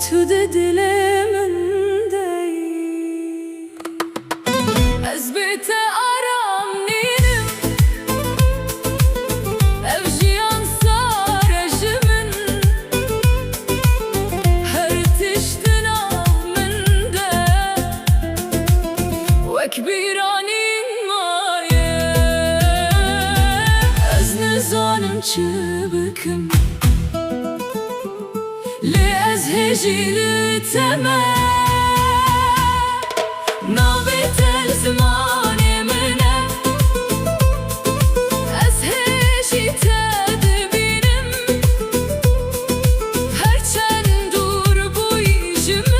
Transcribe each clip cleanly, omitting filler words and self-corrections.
تو دل من دی از بیت آرام نینم ev jiyan sarıcı min her tiştin av min de vek biranin maye ez nizanim çi bikim ez hecili teme navbet el zamanı mine ez hecite dibinem her çen dur bu yüzümün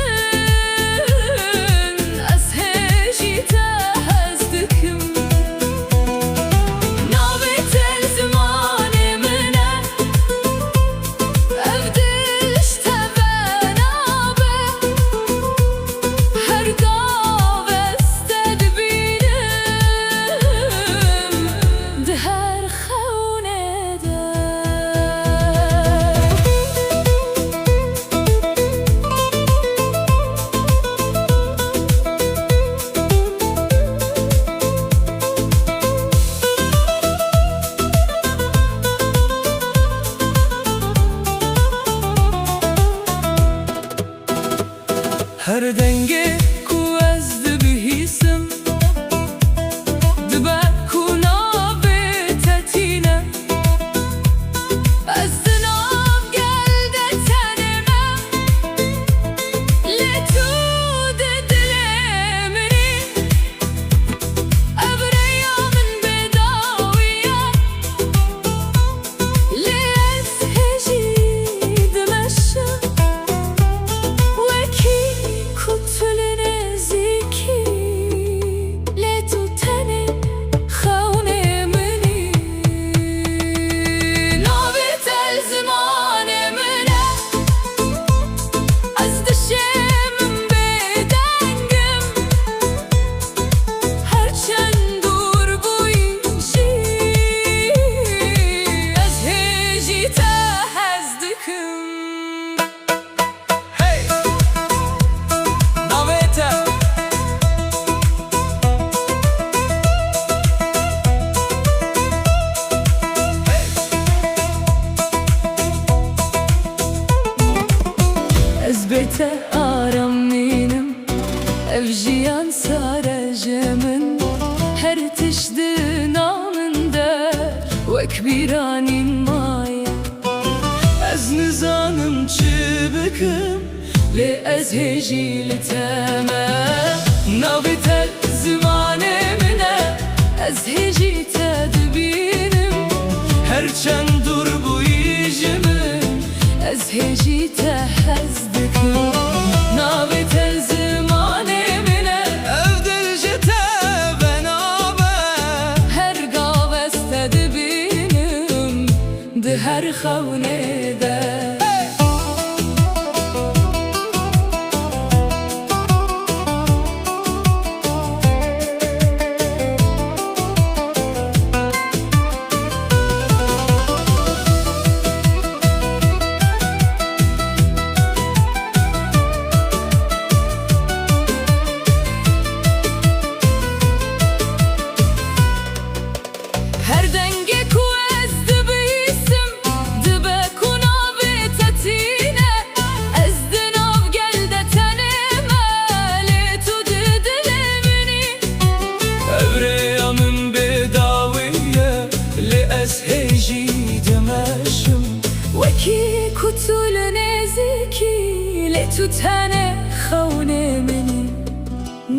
ez hecite hezdikim navbet el zamanı mine evde her denge ku ez dibihîsim dibe ku navê te tîne ez di nav gel de tenê me lê tu di dilê minî ev rêya min bêdawî ye lê ez hêjî dimeşim wekî bete aram nînim ev jiyan sarıcı min her tiştin av min de wek bîranîn maye ez nizanim çi bikim lê ez hêjî li te me navê te zimanê min e ez hêjî te dibînim her çend dur bu yüzümün ez hêjî te hez dikim navê te zimanê min e ev dil ji te venabe her gav ez te dibînim di her xewnê de her denge ku ez dibihîsim dibe ku navê te tîne ez di nav gel de tenê me lê tu di dilê minî ev rêya min bêdawî ye lê ez hêjî dimeşim wekî ku tu li nêzîkî lê tu tenê xewnê minî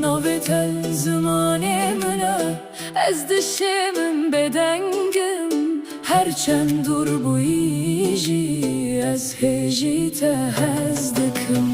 navê te zimanê min e ez dişimin bedengim her çend dur bu yîjî ez hêjî te hez dikim